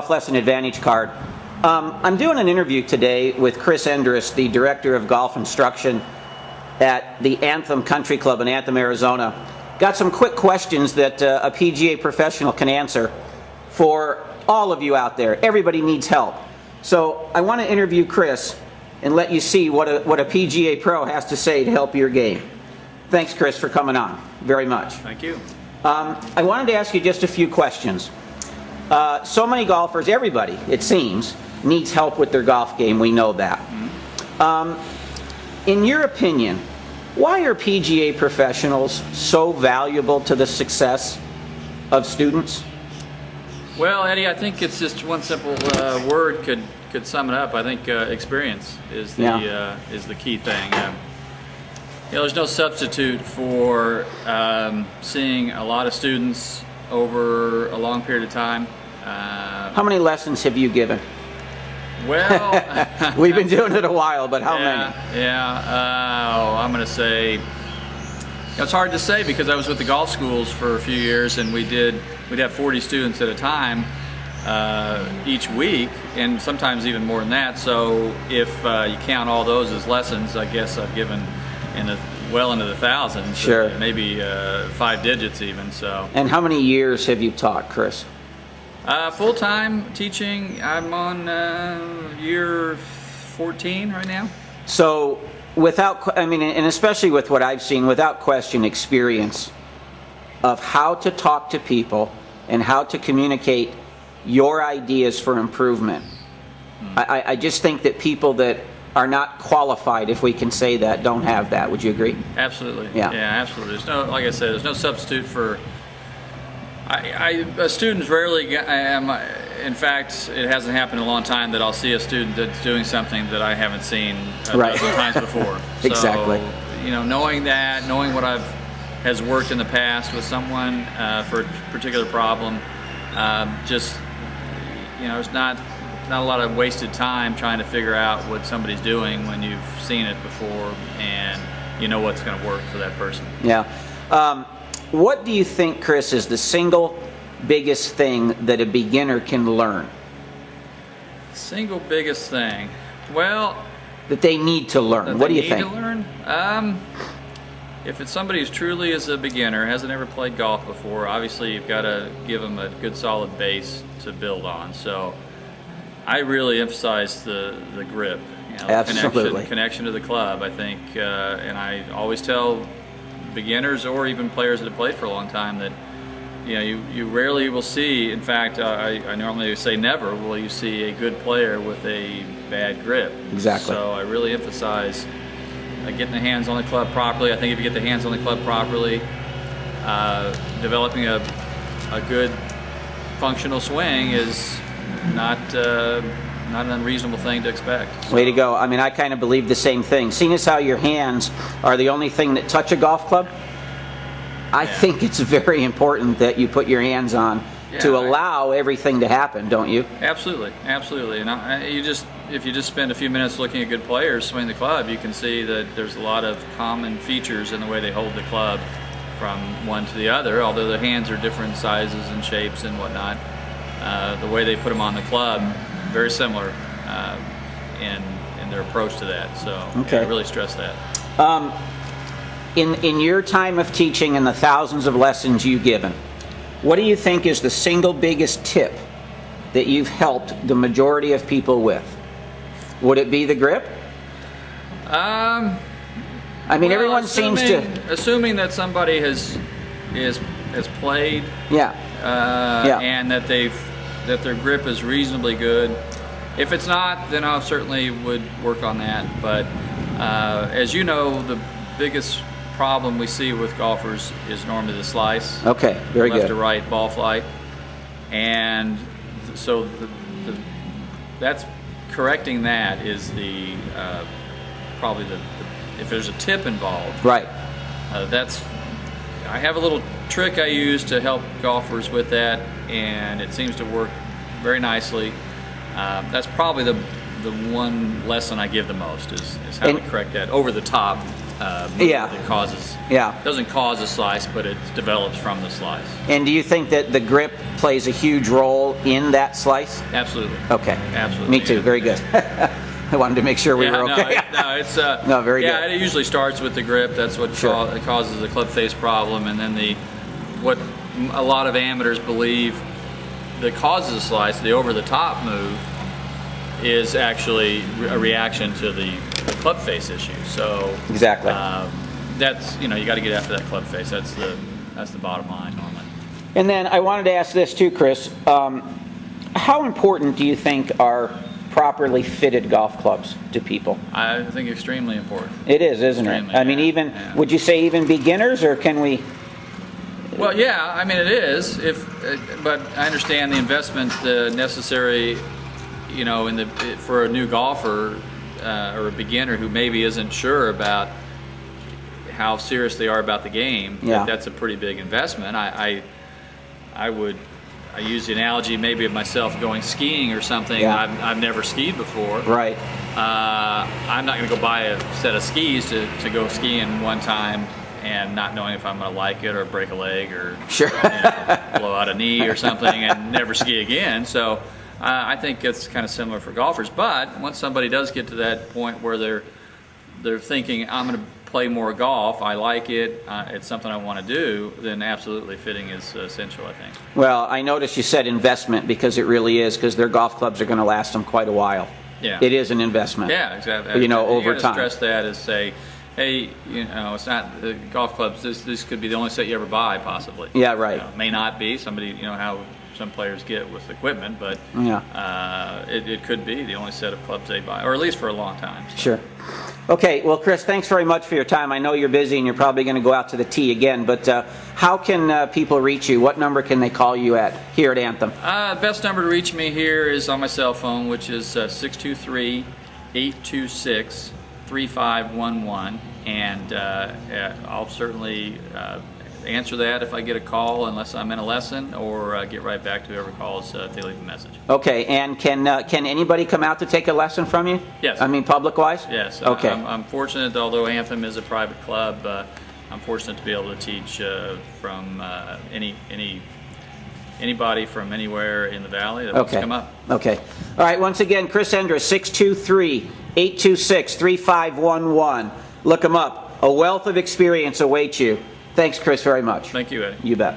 Golf Lesson Advantage card. I'm doing an interview today with Chris Endres, the Director of Golf Instruction at the Anthem Country Club in Anthem, Arizona. Got some quick questions that a PGA professional can answer for all of you out there. Everybody needs help. So I want to interview Chris and let you see what a PGA Pro has to say to help your game. Thanks, Chris, for coming on very much. Thank you. I wanted to ask you just a few questions. So many golfers, everybody, it seems, needs help with their golf game. We know that. In your opinion, why are PGA professionals so valuable to the success of students? Well, Eddie, I think it's just one simple word could sum it up. I think experience is the key thing. There's no substitute for seeing a lot of students over a long period of time. How many lessons have you given? Well, we've been doing it a while, but how many? I'm going to say, it's hard to say because I was with the golf schools for a few years, and we'd have 40 students at a time each week, and sometimes even more than that. So if you count all those as lessons, I guess I've given well into the thousands. Sure. Maybe 5 digits even. So. And how many years have you taught, Chris? Full-time teaching, I'm on year 14 right now. So and especially with what I've seen, without question, experience of how to talk to people and how to communicate your ideas for improvement. I just think that people that are not qualified, if we can say that, don't have that. Would you agree? Absolutely. Yeah, absolutely. There's no, like I said, there's no substitute for. Students rarely. In fact, it hasn't happened in a long time that I'll see a student that's doing something that I haven't seen a dozen times before. Exactly. So, knowing what has worked in the past with someone for a particular problem, there's not a lot of wasted time trying to figure out what somebody's doing when you've seen it before and you know what's going to work for that person. Yeah. What do you think, Chris, is the single biggest thing that a beginner can learn? Single biggest thing? Well, that they need to learn. What do you think? To learn? If it's somebody who truly is a beginner, hasn't ever played golf before, obviously you've got to give them a good solid base to build on. So I really emphasize the grip, Absolutely. Connection to the club. I think, and I always tell beginners or even players that have played for a long time that you rarely will see. In fact, I normally say never will you see a good player with a bad grip. Exactly. So I really emphasize getting the hands on the club properly. I think if you get the hands on the club properly, developing a good functional swing is not an unreasonable thing to expect. So. Way to go. I kind of believe the same thing. Seeing as how your hands are the only thing that touch a golf club, I think it's very important that you put your hands on to allow everything to happen, don't you? Absolutely. And if you just spend a few minutes looking at good players swing the club, you can see that there's a lot of common features in the way they hold the club from one to the other, although the hands are different sizes and shapes and whatnot. The way they put them on the club, very similar in their approach to that. So I really stress that. In your time of teaching and the thousands of lessons you've given, what do you think is the single biggest tip that you've helped the majority of people with? Would it be the grip? Everyone seems to... Assuming that somebody has played and that their grip is reasonably good. If it's not, then I certainly would work on that. But as you know, the biggest problem we see with golfers is normally the slice. Okay, very good. Left to right ball flight. And so that's correcting that is probably if there's a tip involved. Right. I have a little trick I use to help golfers with that, and it seems to work very nicely. That's probably the one lesson I give the most is how to correct that over the top move Yeah. that causes. Yeah. Doesn't cause a slice, but it develops from the slice. And do you think that the grip plays a huge role in that slice? Absolutely. Okay. Absolutely. Me too. Yeah. Very good. I wanted to make sure we were okay. It's No, very yeah. good. It usually starts with the grip. That's what Sure. causes the club face problem, and then what a lot of amateurs believe that causes a slice, the over the top move, is actually a reaction to the club face issue. So Exactly. that's, you got to get after that club face. That's the bottom line normally. And then I wanted to ask this too, Chris. How important do you think are properly fitted golf clubs to people? I think extremely important. It is, isn't Extremely, it? I mean, yeah. would you say even beginners, or can we? Well, yeah, I mean it is. But I understand the investment necessary, for a new golfer or a beginner who maybe isn't sure about how serious they are about the game. Yeah. That's a pretty big investment. I use the analogy maybe of myself going skiing or something. Yeah. I've never skied before. Right. I'm not going to go buy a set of skis to go skiing one time and not knowing if I'm going to like it or break a leg or Sure. blow out a knee or something and never ski again. So I think it's kind of similar for golfers. But once somebody does get to that point where they're thinking, I'm going to play more golf, I like it, it's something I want to do, then absolutely fitting is essential, I think. Well, I noticed you said investment, because it really is, because their golf clubs are going to last them quite a while. Yeah. It is an investment. Yeah, exactly. Over you time. Stress that is say, hey, it's not the golf clubs. This could be the only set you ever buy, possibly. Yeah, right. May not be. Somebody, how some players get with equipment, but Yeah. it could be the only set of clubs they buy, or at least for a long time. So. Sure. Okay, well, Chris, thanks very much for your time. I know you're busy and you're probably going to go out to the tee again, but how can people reach you? What number can they call you at here at Anthem? Best number to reach me here is on my cell phone, which is 623-826-3511, and I'll certainly answer that if I get a call, unless I'm in a lesson, or get right back to whoever calls if they leave a message. Okay, and can anybody come out to take a lesson from you? Yes. I mean, public-wise? Yes. Okay. I'm fortunate, although Anthem is a private club, I'm fortunate to be able to teach from anybody from anywhere in the valley that wants to come up. Okay. All right, once again, Chris Endres, 623-826-3511. Look him up. A wealth of experience awaits you. Thanks, Chris, very much. Thank you, Eddie. You bet.